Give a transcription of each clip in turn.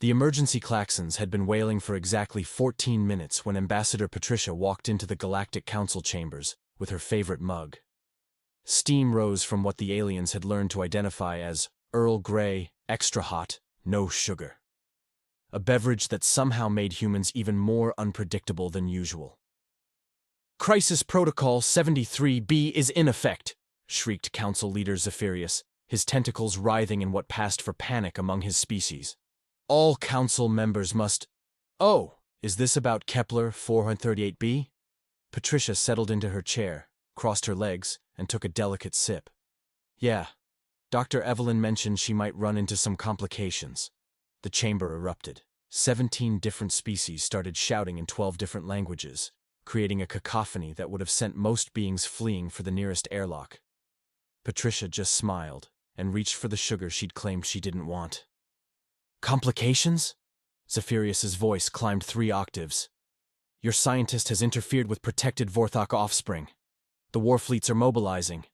The emergency klaxons had been wailing for exactly 14 minutes when Ambassador Patricia walked into the Galactic Council chambers with her favorite mug. Steam rose from what the aliens had learned to identify as Earl Grey, extra hot, no sugar. A beverage that somehow made humans even more unpredictable than usual. "Crisis Protocol 73B is in effect," shrieked Council Leader Zephyrus, his tentacles writhing in what passed for panic among his species. "All Council members must—" "Oh, is this about Kepler 438b? Patricia settled into her chair, crossed her legs, and took a delicate sip. "Yeah. Dr. Evelyn mentioned she might run into some complications." The chamber erupted. 17 different species started shouting in 12 different languages, creating a cacophony that would have sent most beings fleeing for the nearest airlock. Patricia just smiled and reached for the sugar she'd claimed she didn't want. "Complications?" Zephyrus's voice climbed 3 octaves. "Your scientist has interfered with protected Vorthok offspring. The war fleets are mobilizing.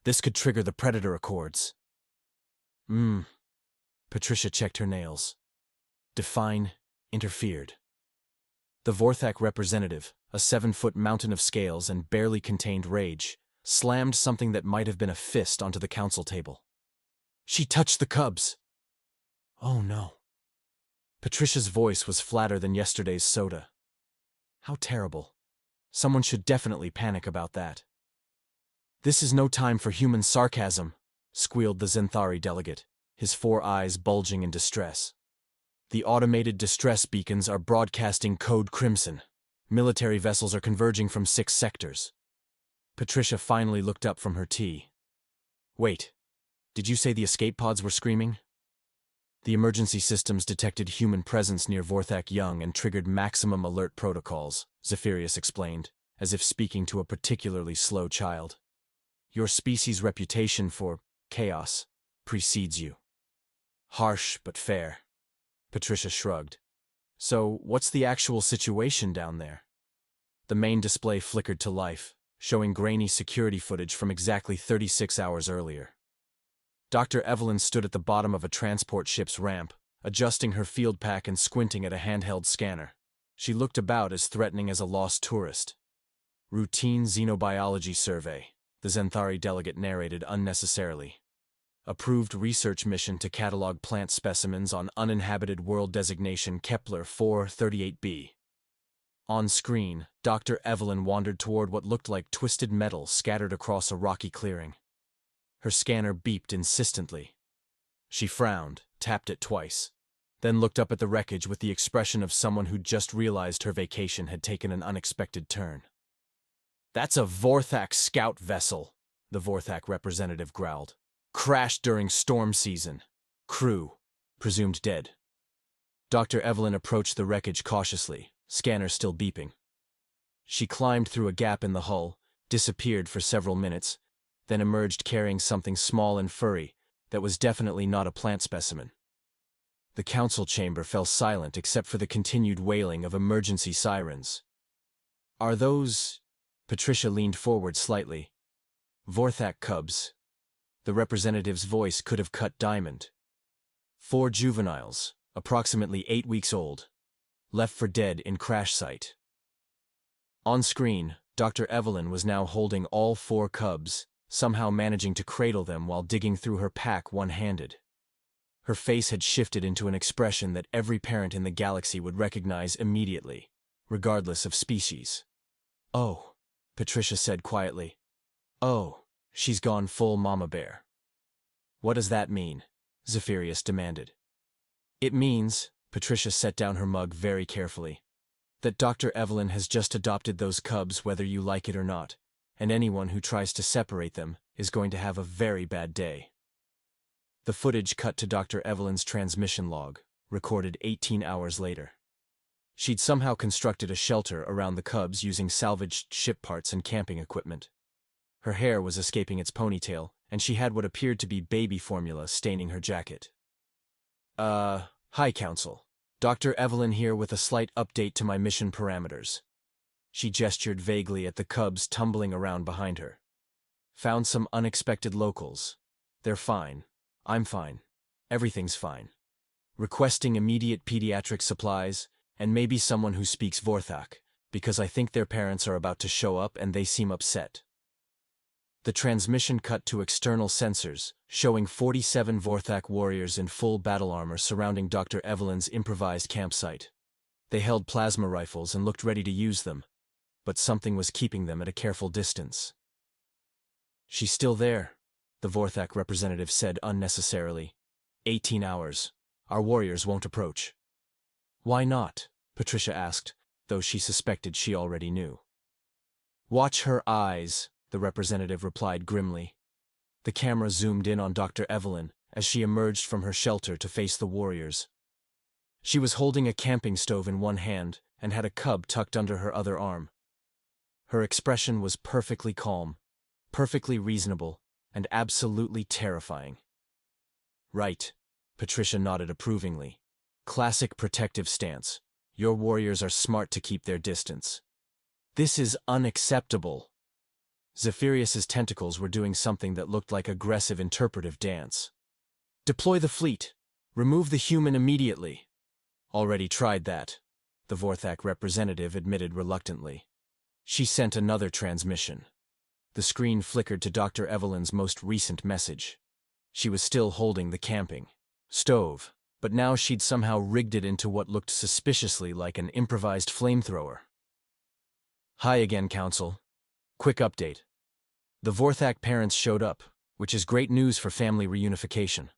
This could trigger the Predator Accords." Patricia checked her nails. Define interfered. The Vorthak representative, a 7-foot mountain of scales and barely contained rage, slammed something that might have been a fist onto the council table. "She touched the cubs!" "Oh no." Patricia's voice was flatter than yesterday's soda. "How terrible. Someone should definitely panic about that." "This is no time for human sarcasm," squealed the Zenthari delegate, his 4 eyes bulging in distress. "The automated distress beacons are broadcasting code Crimson. Military vessels are converging from 6 sectors. Patricia finally looked up from her tea. "Wait, did you say the escape pods were screaming?" "The emergency systems detected human presence near Vorthak Young and triggered maximum alert protocols," Zephyrus explained, as if speaking to a particularly slow child. "Your species' reputation for chaos precedes you." "Harsh but fair." Patricia shrugged. "So, what's the actual situation down there?" The main display flickered to life, showing grainy security footage from exactly 36 hours earlier. Dr. Evelyn stood at the bottom of a transport ship's ramp, adjusting her field pack and squinting at a handheld scanner. She looked about as threatening as a lost tourist. "Routine xenobiology survey," the Zenthari delegate narrated unnecessarily. "Approved research mission to catalog plant specimens on uninhabited world designation Kepler 438b. On screen, Dr. Evelyn wandered toward what looked like twisted metal scattered across a rocky clearing. Her scanner beeped insistently. She frowned, tapped it twice, then looked up at the wreckage with the expression of someone who'd just realized her vacation had taken an unexpected turn. "That's a Vorthak scout vessel," the Vorthak representative growled. "Crashed during storm season. Crew, presumed dead." Dr. Evelyn approached the wreckage cautiously, scanner still beeping. She climbed through a gap in the hull, disappeared for several minutes, then emerged carrying something small and furry that was definitely not a plant specimen. The council chamber fell silent except for the continued wailing of emergency sirens. "Are those—" Patricia leaned forward slightly. "Vorthak cubs." The representative's voice could have cut diamond. 4 juveniles, approximately 8 weeks old, left for dead in crash site. On screen, Dr. Evelyn was now holding all 4 cubs, somehow managing to cradle them while digging through her pack one-handed. Her face had shifted into an expression that every parent in the galaxy would recognize immediately, regardless of species. "Oh," Patricia said quietly. "Oh, she's gone full mama bear." "What does that mean?" Zephyrus demanded. "It means," Patricia set down her mug very carefully, "that Dr. Evelyn has just adopted those cubs whether you like it or not, and anyone who tries to separate them is going to have a very bad day." The footage cut to Dr. Evelyn's transmission log, recorded 18 hours later. She'd somehow constructed a shelter around the cubs using salvaged ship parts and camping equipment. Her hair was escaping its ponytail, and she had what appeared to be baby formula staining her jacket. Hi, Council. Dr. Evelyn here with a slight update to my mission parameters." She gestured vaguely at the cubs tumbling around behind her. "Found some unexpected locals. They're fine. I'm fine. Everything's fine. requesting immediate pediatric supplies, and maybe someone who speaks Vorthak, because I think their parents are about to show up and they seem upset. The transmission cut to external sensors, showing 47 Vorthak warriors in full battle armor surrounding Dr. Evelyn's improvised campsite. They held plasma rifles and looked ready to use them, but something was keeping them at a careful distance. "She's still there," the Vorthak representative said unnecessarily. 18 hours. Our warriors won't approach." "Why not?" Patricia asked, though she suspected she already knew. "Watch her eyes," the representative replied grimly. The camera zoomed in on Dr. Evelyn as she emerged from her shelter to face the warriors. She was holding a camping stove in one hand and had a cub tucked under her other arm. Her expression was perfectly calm, perfectly reasonable, and absolutely terrifying. "Right," Patricia nodded approvingly. "Classic protective stance. Your warriors are smart to keep their distance." "This is unacceptable." Zephyrius's tentacles were doing something that looked like aggressive interpretive dance. "Deploy the fleet. Remove the human immediately." "Already tried that," the Vorthak representative admitted reluctantly. She sent another transmission. The screen flickered to Dr. Evelyn's most recent message. She was still holding the camping stove, but now she'd somehow rigged it into what looked suspiciously like an improvised flamethrower. "Hi again, Council. Quick update. The Vorthak parents showed up, which is great news for family reunification.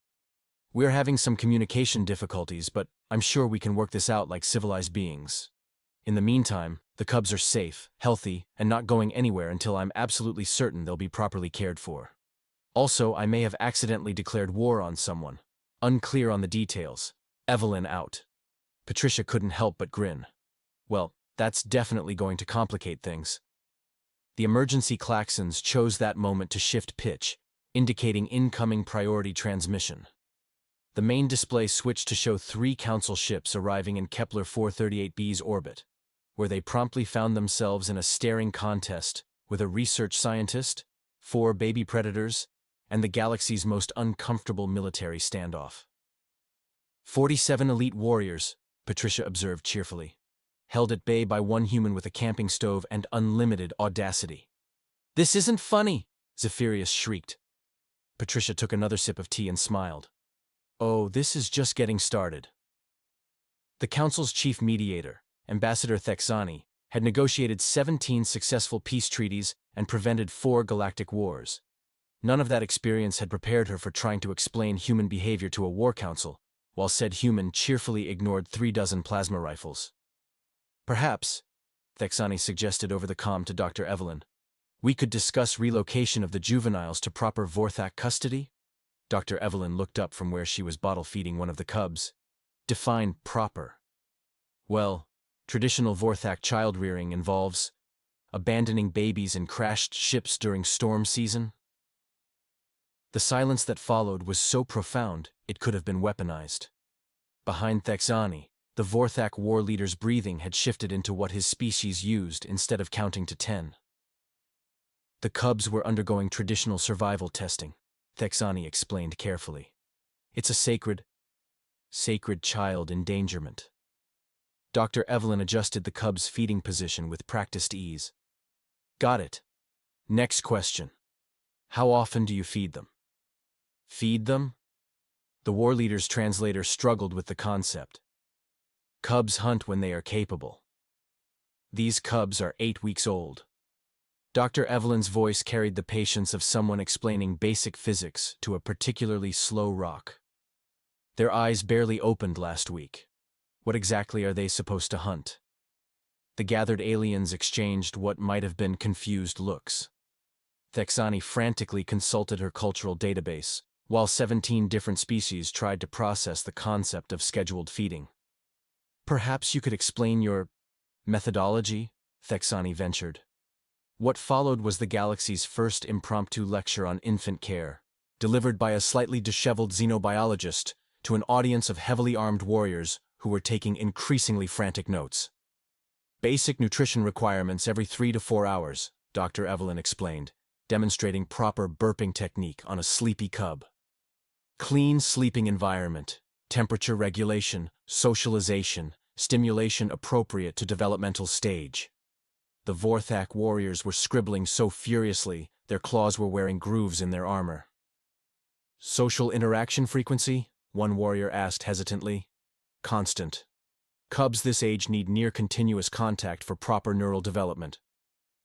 We're having some communication difficulties, but I'm sure we can work this out like civilized beings. In the meantime, the cubs are safe, healthy, and not going anywhere until I'm absolutely certain they'll be properly cared for. Also, I may have accidentally declared war on someone. Unclear on the details. Evelyn out." Patricia couldn't help but grin. Well, that's definitely going to complicate things. The emergency klaxons chose that moment to shift pitch, indicating incoming priority transmission. The main display switched to show 3 Council ships arriving in Kepler 438b's orbit, where they promptly found themselves in a staring contest with a research scientist, 4 baby predators, and the galaxy's most uncomfortable military standoff. 47 elite warriors, Patricia observed cheerfully, held at bay by 1 human with a camping stove and unlimited audacity. "This isn't funny," Zephyrius shrieked. Patricia took another sip of tea and smiled. "Oh, this is just getting started." The Council's chief mediator, Ambassador Thexani, had negotiated 17 successful peace treaties and prevented 4 galactic wars. None of that experience had prepared her for trying to explain human behavior to a war council, while said human cheerfully ignored 3 dozen plasma rifles. "Perhaps," Thexani suggested over the comm to Dr. Evelyn, "we could discuss relocation of the juveniles to proper Vorthak custody?" Dr. Evelyn looked up from where she was bottle-feeding one of the cubs. "Define proper." "Well, traditional Vorthak child-rearing involves abandoning babies in crashed ships during storm season." The silence that followed was so profound it could have been weaponized. Behind Thexani, the Vorthak war leader's breathing had shifted into what his species used instead of counting to 10. "The cubs were undergoing traditional survival testing," Thexani explained carefully. "It's a sacred child endangerment." Dr. Evelyn adjusted the cub's feeding position with practiced ease. "Got it. Next question. How often do you feed them?" "Feed them?" The war leader's translator struggled with the concept. "Cubs hunt when they are capable. These cubs are 8 weeks old." Dr. Evelyn's voice carried the patience of someone explaining basic physics to a particularly slow rock. "Their eyes barely opened last week. What exactly are they supposed to hunt?" The gathered aliens exchanged what might have been confused looks. Thexani frantically consulted her cultural database, while 17 different species tried to process the concept of scheduled feeding. "Perhaps you could explain your methodology?" Thexani ventured. What followed was the galaxy's first impromptu lecture on infant care, delivered by a slightly disheveled xenobiologist to an audience of heavily armed warriors who were taking increasingly frantic notes. "Basic nutrition requirements every 3 to 4 hours, Dr. Evelyn explained, demonstrating proper burping technique on a sleepy cub. Clean sleeping environment, temperature regulation, socialization, stimulation appropriate to developmental stage. The Vorthak warriors were scribbling so furiously, their claws were wearing grooves in their armor. Social interaction frequency? One warrior asked hesitantly. Constant. Cubs this age need near-continuous contact for proper neural development.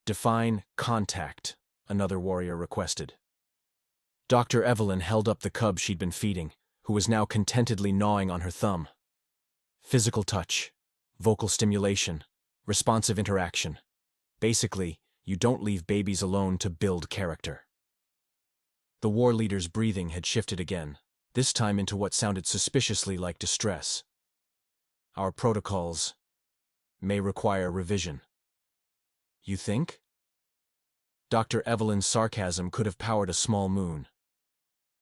Define contact, another warrior requested. Dr. Evelyn held up the cub she'd been feeding, who was now contentedly gnawing on her thumb. Physical touch, vocal stimulation, responsive interaction. Basically, you don't leave babies alone to build character. The war leader's breathing had shifted again, this time into what sounded suspiciously like distress. Our protocols may require revision. You think? Dr. Evelyn's sarcasm could have powered a small moon.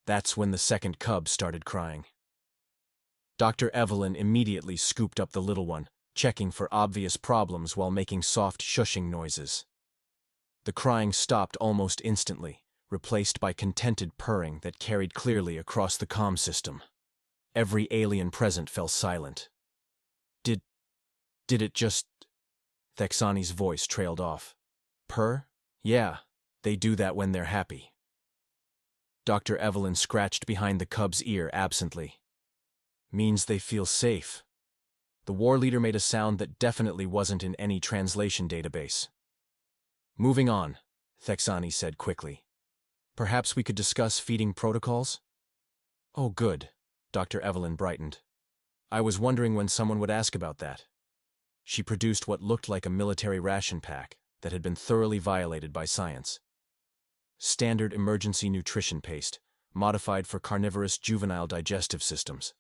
That's when the second cub started crying. Dr. Evelyn immediately scooped up the little one, checking for obvious problems while making soft shushing noises. The crying stopped almost instantly, replaced by contented purring that carried clearly across the comm system. Every alien present fell silent. Did it just... Thexani's voice trailed off. Purr? Yeah, they do that when they're happy. Dr. Evelyn scratched behind the cub's ear absently. Means they feel safe. The war leader made a sound that definitely wasn't in any translation database. Moving on, Thexani said quickly. Perhaps we could discuss feeding protocols? Oh, good, Dr. Evelyn brightened. I was wondering when someone would ask about that. She produced what looked like a military ration pack that had been thoroughly violated by science. Standard emergency nutrition paste, modified for carnivorous juvenile digestive systems.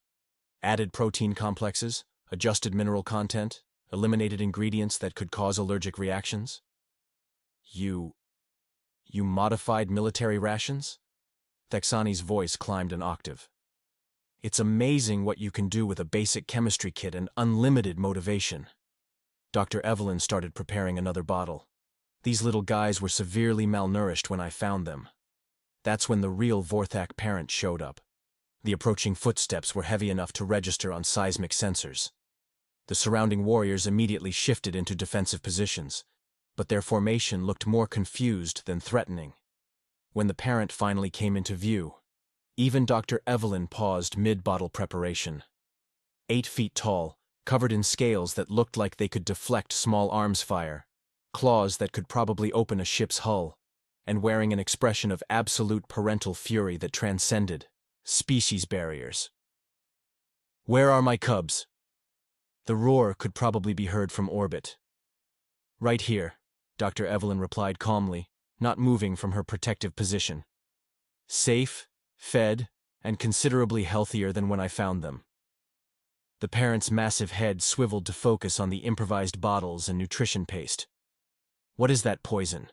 Added protein complexes, adjusted mineral content, eliminated ingredients that could cause allergic reactions. You modified military rations? Thexani's voice climbed an octave. It's amazing what you can do with a basic chemistry kit and unlimited motivation. Dr. Evelyn started preparing another bottle. These little guys were severely malnourished when I found them. That's when the real Vorthak parent showed up. The approaching footsteps were heavy enough to register on seismic sensors. The surrounding warriors immediately shifted into defensive positions, but their formation looked more confused than threatening. When the parent finally came into view, even Dr. Evelyn paused mid-bottle preparation. 8 feet tall, covered in scales that looked like they could deflect small arms fire, claws that could probably open a ship's hull, and wearing an expression of absolute parental fury that transcended species barriers. Where are my cubs? The roar could probably be heard from orbit. Right here, Dr. Evelyn replied calmly, not moving from her protective position. Safe, fed, and considerably healthier than when I found them. The parent's massive head swiveled to focus on the improvised bottles and nutrition paste. What is that poison?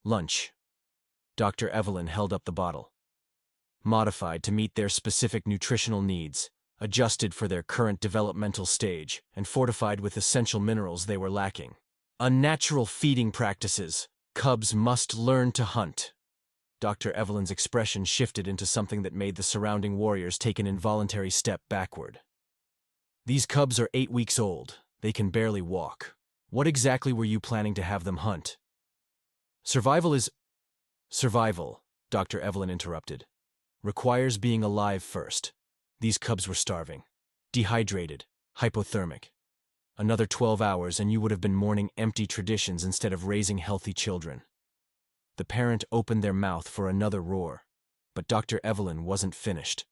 Lunch. Dr. Evelyn held up the bottle. Modified to meet their specific nutritional needs, adjusted for their current developmental stage, and fortified with essential minerals they were lacking. Unnatural feeding practices. Cubs must learn to hunt. Dr. Evelyn's expression shifted into something that made the surrounding warriors take an involuntary step backward. These cubs are 8 weeks old. They can barely walk. What exactly were you planning to have them hunt? Survival, Dr. Evelyn interrupted. Requires being alive first. These cubs were starving. Dehydrated. Hypothermic. Another 12 hours and you would have been mourning empty traditions instead of raising healthy children. The parent opened their mouth for another roar, but Dr. Evelyn wasn't finished.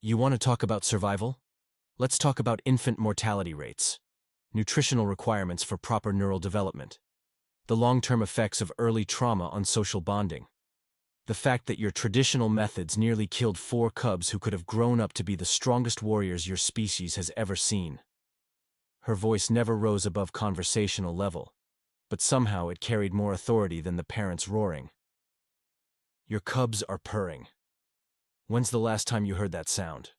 You want to talk about survival? Let's talk about infant mortality rates, nutritional requirements for proper neural development, the long-term effects of early trauma on social bonding, the fact that your traditional methods nearly killed 4 cubs who could have grown up to be the strongest warriors your species has ever seen. Her voice never rose above conversational level, but somehow it carried more authority than the parent's roaring. Your cubs are purring. When's the last time you heard that sound?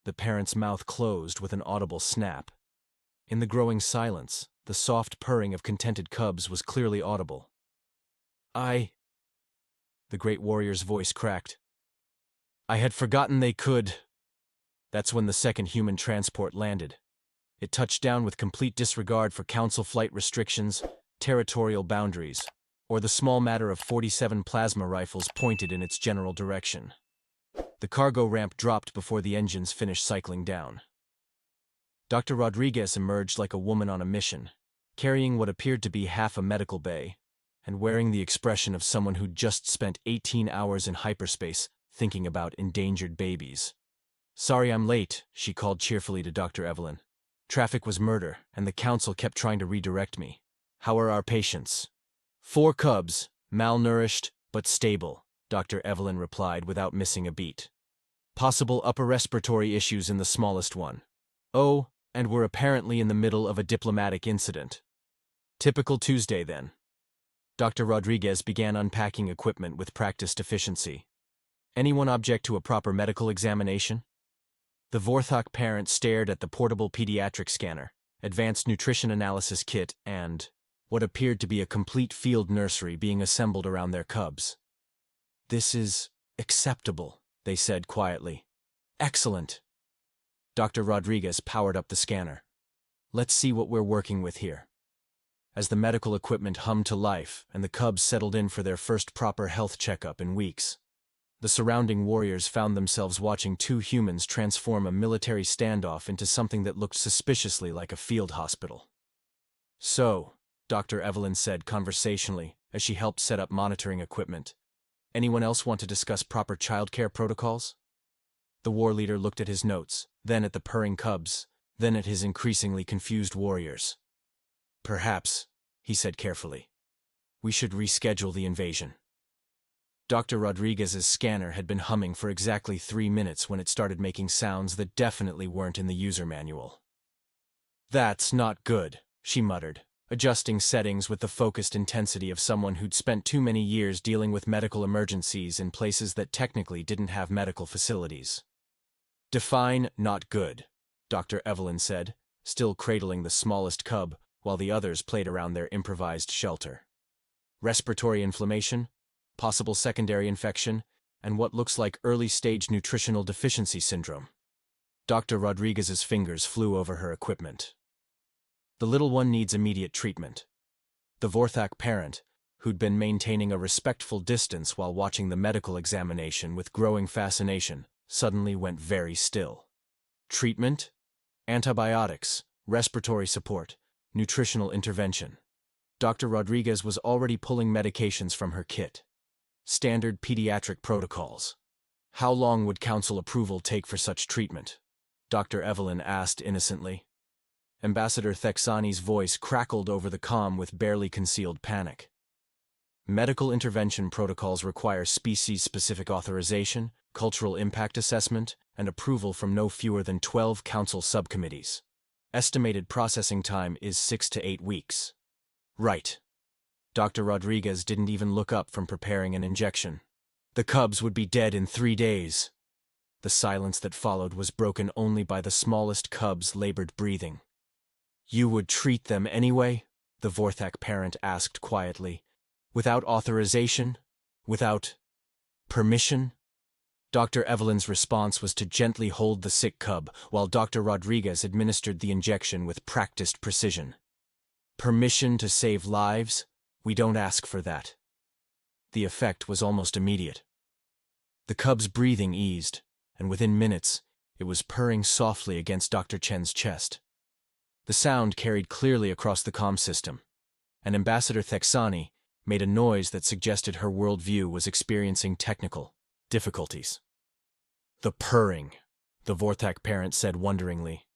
The parent's mouth closed with an audible snap. In the growing silence, the soft purring of contented cubs was clearly audible. The great warrior's voice cracked. I had forgotten they could. That's when the second human transport landed. It touched down with complete disregard for council flight restrictions, territorial boundaries, or the small matter of 47 plasma rifles pointed in its general direction. The cargo ramp dropped before the engines finished cycling down. Dr. Rodriguez emerged like a woman on a mission, carrying what appeared to be half a medical bay, and wearing the expression of someone who'd just spent 18 hours in hyperspace thinking about endangered babies. "Sorry I'm late," she called cheerfully to Dr. Evelyn. "Traffic was murder, and the council kept trying to redirect me. How are our patients?" "4 cubs, malnourished, but stable," Dr. Evelyn replied without missing a beat. "Possible upper respiratory issues in the smallest one. Oh, and we're apparently in the middle of a diplomatic incident." "Typical Tuesday, then." Dr. Rodriguez began unpacking equipment with practiced efficiency. "Anyone object to a proper medical examination?" The Vorthok parent stared at the portable pediatric scanner, advanced nutrition analysis kit, and what appeared to be a complete field nursery being assembled around their cubs. "This is acceptable," they said quietly. "Excellent." Dr. Rodriguez powered up the scanner. "Let's see what we're working with here." As the medical equipment hummed to life and the cubs settled in for their first proper health checkup in weeks, the surrounding warriors found themselves watching 2 humans transform a military standoff into something that looked suspiciously like a field hospital. "So," Dr. Evelyn said conversationally as she helped set up monitoring equipment, "anyone else want to discuss proper childcare protocols?" The war leader looked at his notes, then at the purring cubs, then at his increasingly confused warriors. "Perhaps," he said carefully, "we should reschedule the invasion." Dr. Rodriguez's scanner had been humming for exactly 3 minutes when it started making sounds that definitely weren't in the user manual. "That's not good," she muttered, adjusting settings with the focused intensity of someone who'd spent too many years dealing with medical emergencies in places that technically didn't have medical facilities. "Define not good," Dr. Evelyn said, still cradling the smallest cub while the others played around their improvised shelter. "Respiratory inflammation, possible secondary infection, and what looks like early-stage nutritional deficiency syndrome." Dr. Rodriguez's fingers flew over her equipment. "The little one needs immediate treatment." The Vorthok parent, who'd been maintaining a respectful distance while watching the medical examination with growing fascination, suddenly went very still. "Treatment? Antibiotics, respiratory support, nutritional intervention." Dr. Rodriguez was already pulling medications from her kit. "Standard pediatric protocols." "How long would council approval take for such treatment?" Dr. Evelyn asked innocently. Ambassador Thexani's voice crackled over the comm with barely concealed panic. "Medical intervention protocols require species-specific authorization, cultural impact assessment, and approval from no fewer than 12 council subcommittees. Estimated processing time is 6 to 8 weeks. "Right." Dr. Rodriguez didn't even look up from preparing an injection. "The cubs would be dead in 3 days." The silence that followed was broken only by the smallest cub's labored breathing. "You would treat them anyway?" the Vorthok parent asked quietly. "Without authorization? Without permission?" Dr. Evelyn's response was to gently hold the sick cub while Dr. Rodriguez administered the injection with practiced precision. "Permission to save lives? We don't ask for that." The effect was almost immediate. The cub's breathing eased, and within minutes, it was purring softly against Dr. Chen's chest. The sound carried clearly across the comm system, and Ambassador Thexani made a noise that suggested her worldview was experiencing technical difficulties. "The purring," the Vorthok parent said wonderingly.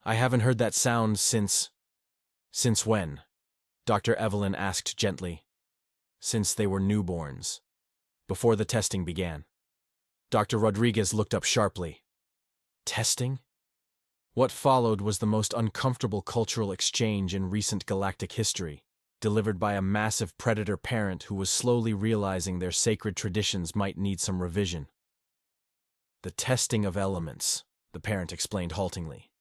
"I haven't heard that sound since..." "Since when?" Dr. Evelyn asked gently. "Since they were newborns. Before the testing began." Dr. Rodriguez looked up sharply. "Testing?" What followed was the most uncomfortable cultural exchange in recent galactic history, delivered by a massive predator parent who was slowly realizing their sacred traditions might need some revision. "The testing of elements," the parent explained haltingly.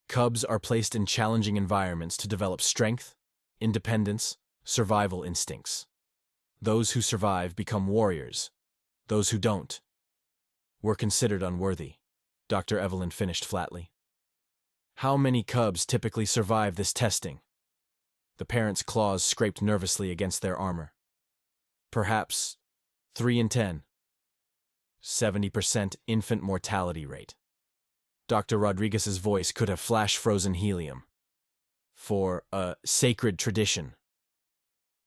"Cubs are placed in challenging environments to develop strength, independence, survival instincts. Those who survive become warriors. Those who don't were considered unworthy." Dr. Evelyn finished flatly. How many cubs typically survive this testing? The parents' claws scraped nervously against their armor. Perhaps 3 in 10. 70% infant mortality rate. Dr. Rodriguez's voice could have flash-frozen helium. For a sacred tradition.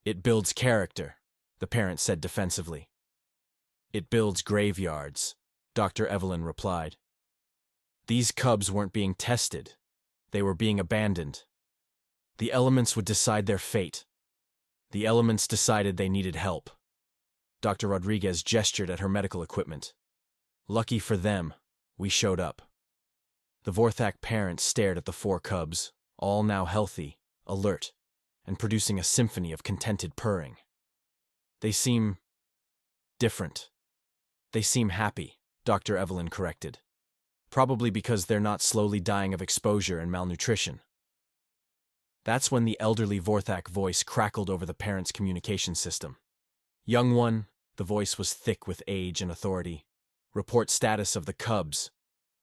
It builds character, the parent said defensively. It builds graveyards, Dr. Evelyn replied. These cubs weren't being tested. They were being abandoned. The elements would decide their fate. The elements decided they needed help. Dr. Rodriguez gestured at her medical equipment. Lucky for them, we showed up. The Vorthak parents stared at the 4 cubs, all now healthy, alert, and producing a symphony of contented purring. They seem different. They seem happy, Dr. Evelyn corrected. Probably because they're not slowly dying of exposure and malnutrition. That's when the elderly Vorthak voice crackled over the parents' communication system. Young one, the voice was thick with age and authority. Report status of the cubs.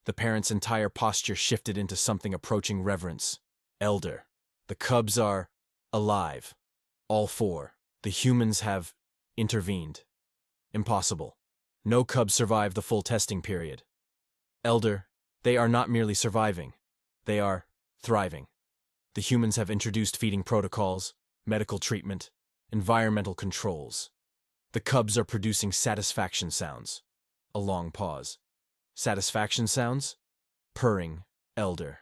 The parents' entire posture shifted into something approaching reverence. Elder. The cubs are alive. All 4. The humans have intervened. Impossible. No cubs survive the full testing period. Elder, they are not merely surviving. They are thriving. The humans have introduced feeding protocols, medical treatment, environmental controls. The cubs are producing satisfaction sounds. A long pause. Satisfaction sounds? Purring, Elder.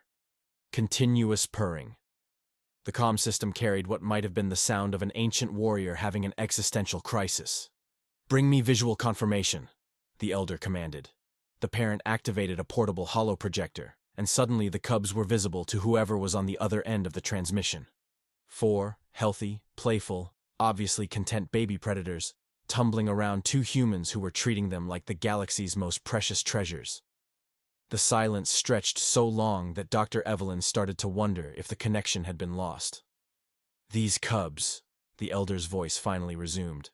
Continuous purring. The comm system carried what might have been the sound of an ancient warrior having an existential crisis. Bring me visual confirmation, the Elder commanded. The parent activated a portable holoprojector, and suddenly the cubs were visible to whoever was on the other end of the transmission. 4 healthy, playful, obviously content baby predators, tumbling around 2 humans who were treating them like the galaxy's most precious treasures. The silence stretched so long that Dr. Evelyn started to wonder if the connection had been lost. These cubs, the Elder's voice finally resumed,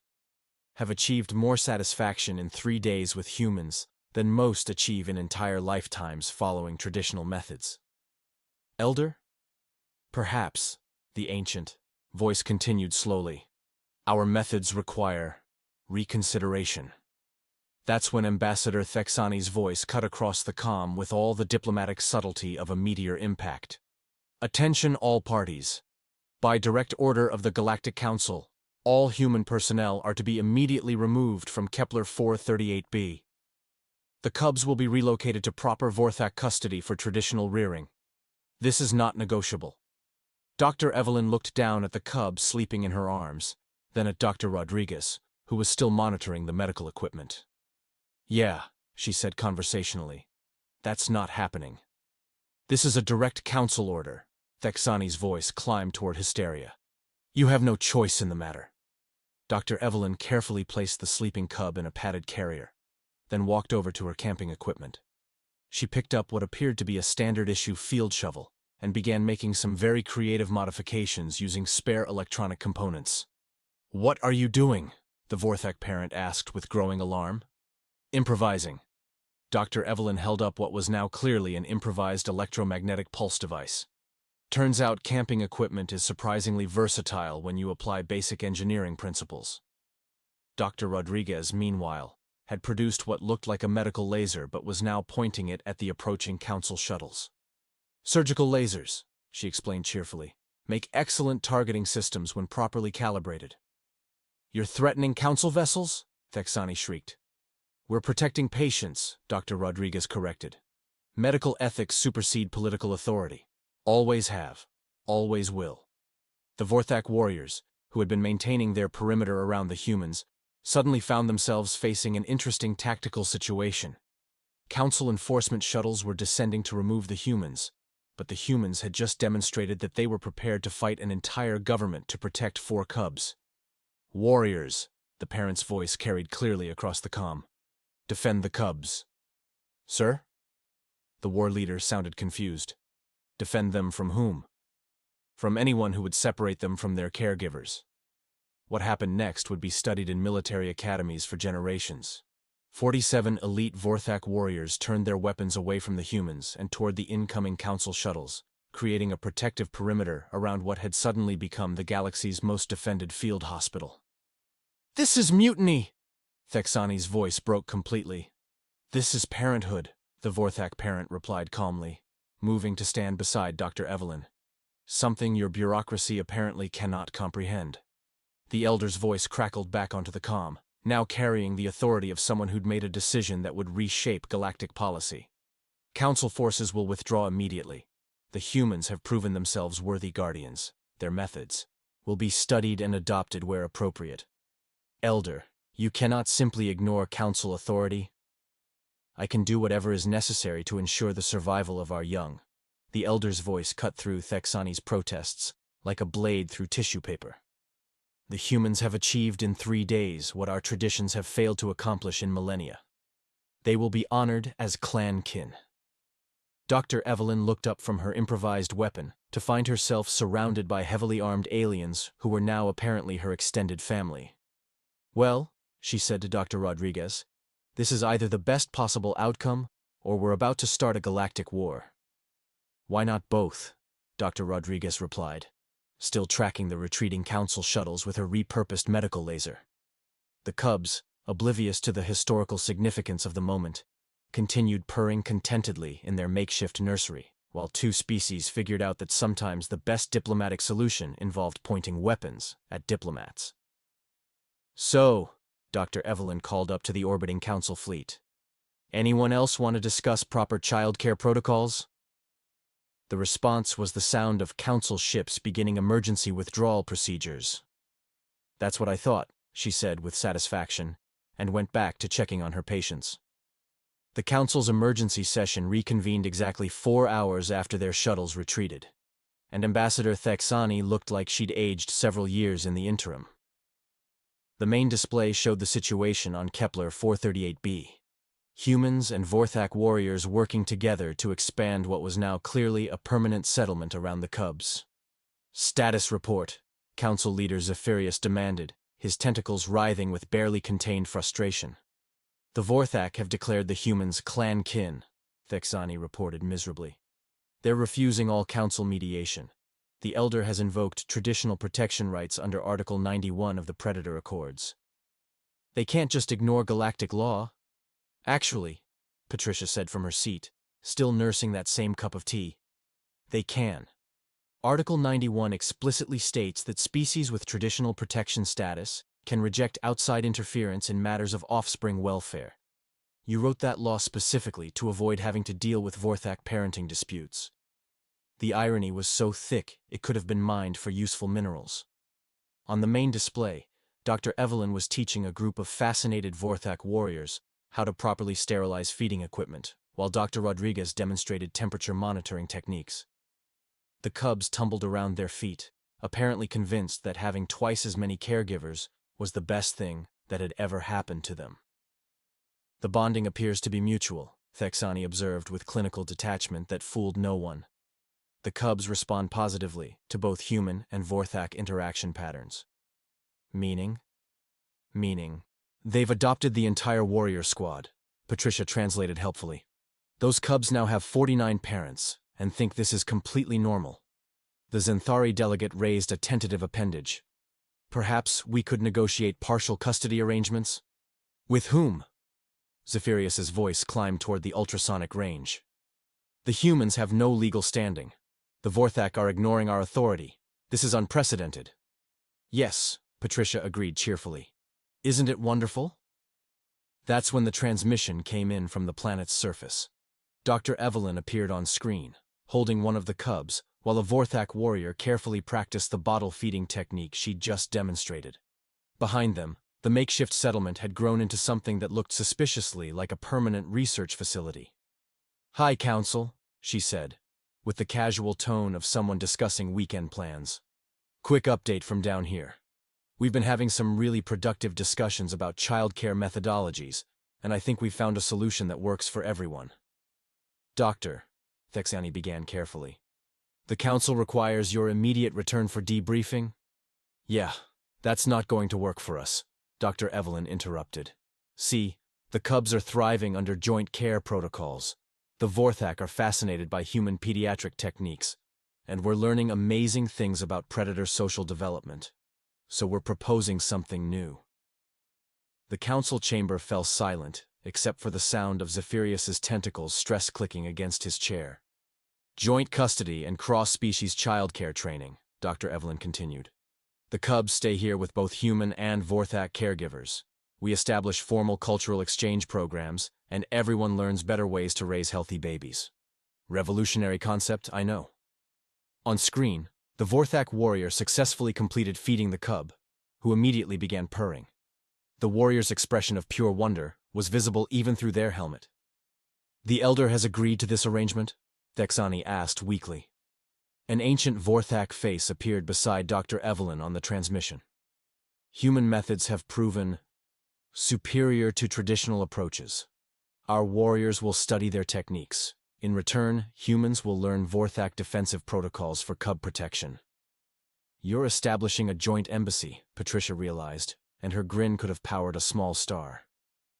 have achieved more satisfaction in 3 days with humans than most achieve in entire lifetimes following traditional methods. Elder? Perhaps, the ancient voice continued slowly. Our methods require reconsideration. That's when Ambassador Thexani's voice cut across the comm with all the diplomatic subtlety of a meteor impact. Attention all parties. By direct order of the Galactic Council, all human personnel are to be immediately removed from Kepler 438b. The cubs will be relocated to proper Vorthak custody for traditional rearing. This is not negotiable. Dr. Evelyn looked down at the cubs sleeping in her arms, then at Dr. Rodriguez, who was still monitoring the medical equipment. Yeah, she said conversationally. That's not happening. This is a direct council order. Thexani's voice climbed toward hysteria. You have no choice in the matter. Dr. Evelyn carefully placed the sleeping cub in a padded carrier, then walked over to her camping equipment. She picked up what appeared to be a standard-issue field shovel and began making some very creative modifications using spare electronic components. What are you doing? The Vorthak parent asked with growing alarm. Improvising. Dr. Evelyn held up what was now clearly an improvised electromagnetic pulse device. Turns out camping equipment is surprisingly versatile when you apply basic engineering principles. Dr. Rodriguez, meanwhile, had produced what looked like a medical laser but was now pointing it at the approaching council shuttles. Surgical lasers, she explained cheerfully, make excellent targeting systems when properly calibrated. You're threatening council vessels? Thexani shrieked. We're protecting patients, Dr. Rodriguez corrected. Medical ethics supersede political authority. Always have. Always will. The Vorthak warriors, who had been maintaining their perimeter around the humans, suddenly found themselves facing an interesting tactical situation. Council enforcement shuttles were descending to remove the humans, but the humans had just demonstrated that they were prepared to fight an entire government to protect 4 cubs. Warriors, the parent's voice carried clearly across the comm. Defend the cubs. Sir? The war leader sounded confused. Defend them from whom? From anyone who would separate them from their caregivers. What happened next would be studied in military academies for generations. 47 elite Vorthak warriors turned their weapons away from the humans and toward the incoming Council shuttles, creating a protective perimeter around what had suddenly become the galaxy's most defended field hospital. "This is mutiny!" Thexani's voice broke completely. "This is parenthood," the Vorthak parent replied calmly, moving to stand beside Dr. Evelyn. "Something your bureaucracy apparently cannot comprehend." The elder's voice crackled back onto the comm, now carrying the authority of someone who'd made a decision that would reshape galactic policy. "Council forces will withdraw immediately. The humans have proven themselves worthy guardians. Their methods will be studied and adopted where appropriate. Elder, you cannot simply ignore Council authority. I can do whatever is necessary to ensure the survival of our young." The elder's voice cut through Thexani's protests like a blade through tissue paper. "The humans have achieved in 3 days what our traditions have failed to accomplish in millennia. They will be honored as clan kin." Dr. Evelyn looked up from her improvised weapon to find herself surrounded by heavily armed aliens who were now apparently her extended family. "Well," she said to Dr. Rodriguez, "this is either the best possible outcome, or we're about to start a galactic war." "Why not both?" Dr. Rodriguez replied, still tracking the retreating Council shuttles with her repurposed medical laser. The cubs, oblivious to the historical significance of the moment, continued purring contentedly in their makeshift nursery, while two species figured out that sometimes the best diplomatic solution involved pointing weapons at diplomats. "So," Dr. Evelyn called up to the orbiting Council fleet, "anyone else want to discuss proper childcare protocols?" The response was the sound of Council ships beginning emergency withdrawal procedures. "That's what I thought," she said with satisfaction, and went back to checking on her patients. The Council's emergency session reconvened exactly 4 hours after their shuttles retreated, and Ambassador Thexani looked like she'd aged several years in the interim. The main display showed the situation on Kepler 438b. Humans and Vorthak warriors working together to expand what was now clearly a permanent settlement around the cubs. "Status report," Council leader Zephyrius demanded, his tentacles writhing with barely contained frustration. "The Vorthak have declared the humans clan kin," Thexani reported miserably. "They're refusing all Council mediation. The Elder has invoked traditional protection rights under Article 91 of the Predator Accords. They can't just ignore galactic law." "Actually," Patricia said from her seat, still nursing that same cup of tea, "they can. Article 91 explicitly states that species with traditional protection status can reject outside interference in matters of offspring welfare. You wrote that law specifically to avoid having to deal with Vorthak parenting disputes." The irony was so thick it could have been mined for useful minerals. On the main display, Dr. Evelyn was teaching a group of fascinated Vorthak warriors how to properly sterilize feeding equipment, while Dr. Rodriguez demonstrated temperature monitoring techniques. The cubs tumbled around their feet, apparently convinced that having twice as many caregivers was the best thing that had ever happened to them. "The bonding appears to be mutual," Thexani observed with clinical detachment that fooled no one. "The cubs respond positively to both human and Vorthak interaction patterns." Meaning? "Meaning, they've adopted the entire warrior squad," Patricia translated helpfully. "Those cubs now have 49 parents and think this is completely normal." The Xanthari delegate raised a tentative appendage. "Perhaps we could negotiate partial custody arrangements?" "With whom?" Zephyrius's voice climbed toward the ultrasonic range. "The humans have no legal standing. The Vorthak are ignoring our authority. This is unprecedented." "Yes," Patricia agreed cheerfully. "Isn't it wonderful?" That's when the transmission came in from the planet's surface. Dr. Evelyn appeared on screen, holding one of the cubs, while a Vorthak warrior carefully practiced the bottle feeding technique she'd just demonstrated. Behind them, the makeshift settlement had grown into something that looked suspiciously like a permanent research facility. "Hi, Council," she said, with the casual tone of someone discussing weekend plans. "Quick update from down here. We've been having some really productive discussions about childcare methodologies, and I think we've found a solution that works for everyone." "Doctor," Thexani began carefully, "the Council requires your immediate return for debriefing." "Yeah, that's not going to work for us," Dr. Evelyn interrupted. "See, The cubs are thriving under joint care protocols. The Vorthak are fascinated by human pediatric techniques, and we're learning amazing things about predator social development. So we're proposing something new. The council chamber fell silent, except for the sound of Zephyrus's tentacles stress-clicking against his chair. Joint custody and cross-species childcare training, Dr. Evelyn continued. The cubs stay here with both human and Vorthak caregivers. We establish formal cultural exchange programs, and everyone learns better ways to raise healthy babies. Revolutionary concept, I know. On screen, the Vorthak warrior successfully completed feeding the cub, who immediately began purring. The warrior's expression of pure wonder was visible even through their helmet. The elder has agreed to this arrangement? Thexani asked weakly. An ancient Vorthak face appeared beside Dr. Evelyn on the transmission. Human methods have proven superior to traditional approaches. Our warriors will study their techniques. In return, humans will learn Vorthak defensive protocols for cub protection. You're establishing a joint embassy, Patricia realized, and her grin could have powered a small star.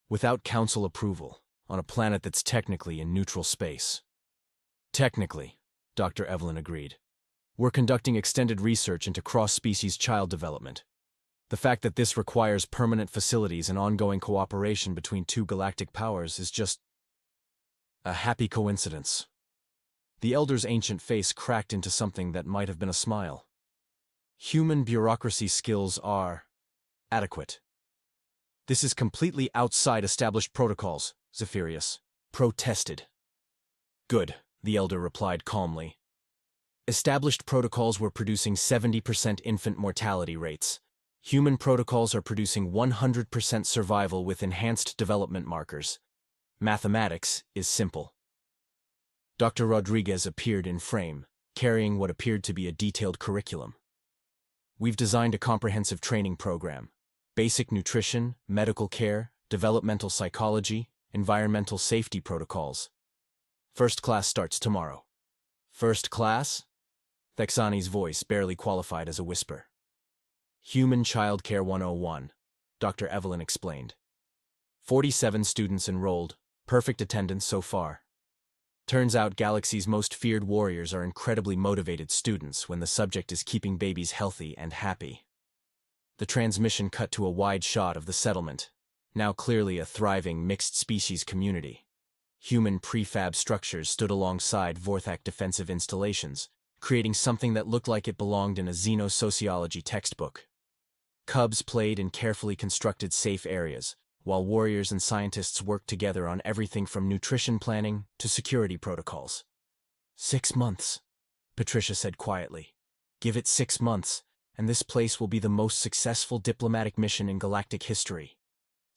Without council approval, on a planet that's technically in neutral space. Technically, Dr. Evelyn agreed. We're conducting extended research into cross-species child development. The fact that this requires permanent facilities and ongoing cooperation between two galactic powers is just a happy coincidence. The elder's ancient face cracked into something that might have been a smile. Human bureaucracy skills are adequate. This is completely outside established protocols, Zephyrus protested. Good, the elder replied calmly. Established protocols were producing 70% infant mortality rates. Human protocols are producing 100% survival with enhanced development markers. Mathematics is simple. Dr. Rodriguez appeared in frame, carrying what appeared to be a detailed curriculum. We've designed a comprehensive training program. Basic nutrition, medical care, developmental psychology, environmental safety protocols. First class starts tomorrow. First class? Thexani's voice barely qualified as a whisper. Human Childcare 101, Dr. Evelyn explained. 47 students enrolled, perfect attendance so far. Turns out Galaxy's most feared warriors are incredibly motivated students when the subject is keeping babies healthy and happy. The transmission cut to a wide shot of the settlement, now clearly a thriving mixed-species community. Human prefab structures stood alongside Vorthak defensive installations, creating something that looked like it belonged in a xenosociology textbook. Cubs played in carefully constructed safe areas, while warriors and scientists worked together on everything from nutrition planning to security protocols. 6 months, Patricia said quietly. Give it 6 months, and this place will be the most successful diplomatic mission in galactic history.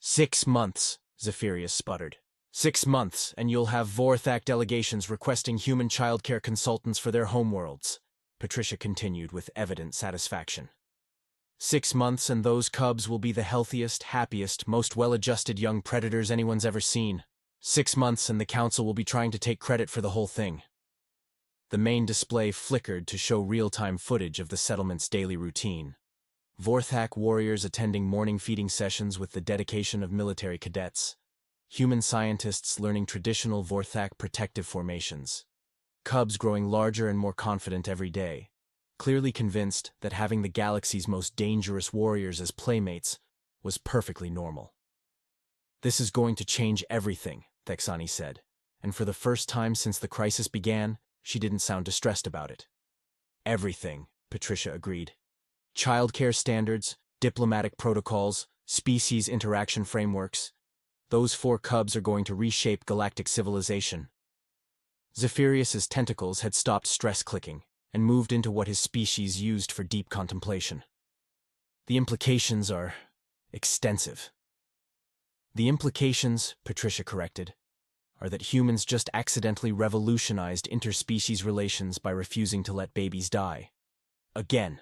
6 months, Zephyrus sputtered. 6 months, and you'll have Vorthak delegations requesting human childcare consultants for their homeworlds, Patricia continued with evident satisfaction. 6 months and those cubs will be the healthiest, happiest, most well-adjusted young predators anyone's ever seen. 6 months and the council will be trying to take credit for the whole thing. The main display flickered to show real-time footage of the settlement's daily routine. Vorthak warriors attending morning feeding sessions with the dedication of military cadets. Human scientists learning traditional Vorthak protective formations. Cubs growing larger and more confident every day, clearly convinced that having the galaxy's most dangerous warriors as playmates was perfectly normal. This is going to change everything, Thexani said, and for the first time since the crisis began, she didn't sound distressed about it. Everything, Patricia agreed. Childcare standards, diplomatic protocols, species interaction frameworks. Those 4 cubs are going to reshape galactic civilization. Zephyrus's tentacles had stopped stress-clicking and moved into what his species used for deep contemplation. The implications are extensive. The implications, Patricia corrected, are that humans just accidentally revolutionized interspecies relations by refusing to let babies die. Again.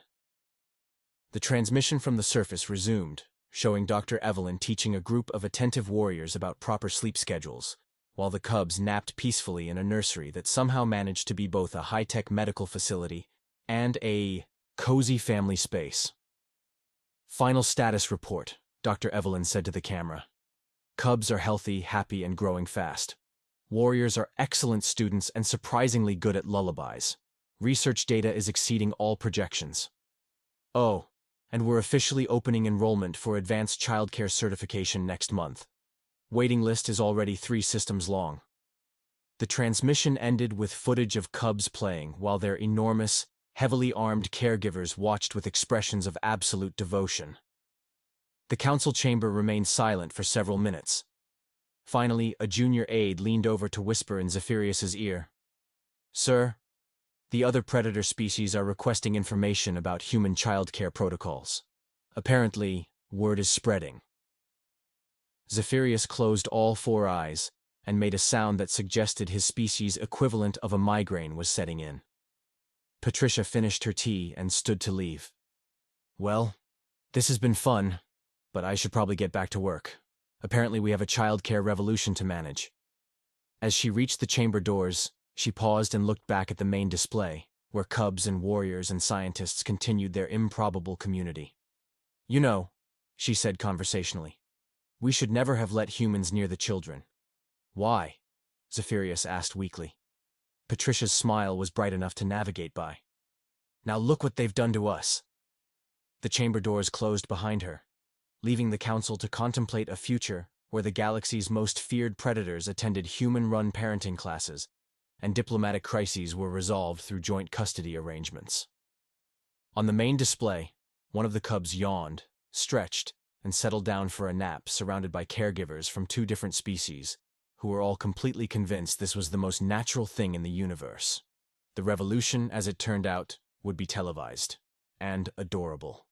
The transmission from the surface resumed, showing Dr. Evelyn teaching a group of attentive warriors about proper sleep schedules, while the cubs napped peacefully in a nursery that somehow managed to be both a high-tech medical facility and a cozy family space. Final status report, Dr. Evelyn said to the camera. Cubs are healthy, happy, and growing fast. Warriors are excellent students and surprisingly good at lullabies. Research data is exceeding all projections. Oh, and we're officially opening enrollment for advanced childcare certification next month. Waiting list is already 3 systems long. The transmission ended with footage of cubs playing while their enormous, heavily armed caregivers watched with expressions of absolute devotion. The council chamber remained silent for several minutes. Finally, a junior aide leaned over to whisper in Zephyrus's ear. "Sir, the other predator species are requesting information about human childcare protocols. Apparently, word is spreading." Zephyrus closed all 4 eyes and made a sound that suggested his species' equivalent of a migraine was setting in. Patricia finished her tea and stood to leave. "Well, this has been fun, but I should probably get back to work. Apparently we have a childcare revolution to manage." As she reached the chamber doors, she paused and looked back at the main display, where cubs and warriors and scientists continued their improbable community. "You know," she said conversationally, "we should never have let humans near the children." "Why?" Zephyrus asked weakly. Patricia's smile was bright enough to navigate by. "Now look what they've done to us." The chamber doors closed behind her, leaving the council to contemplate a future where the galaxy's most feared predators attended human-run parenting classes and diplomatic crises were resolved through joint custody arrangements. On the main display, one of the cubs yawned, stretched, and settled down for a nap surrounded by caregivers from 2 different species, who were all completely convinced this was the most natural thing in the universe. The revolution, as it turned out, would be televised. And adorable.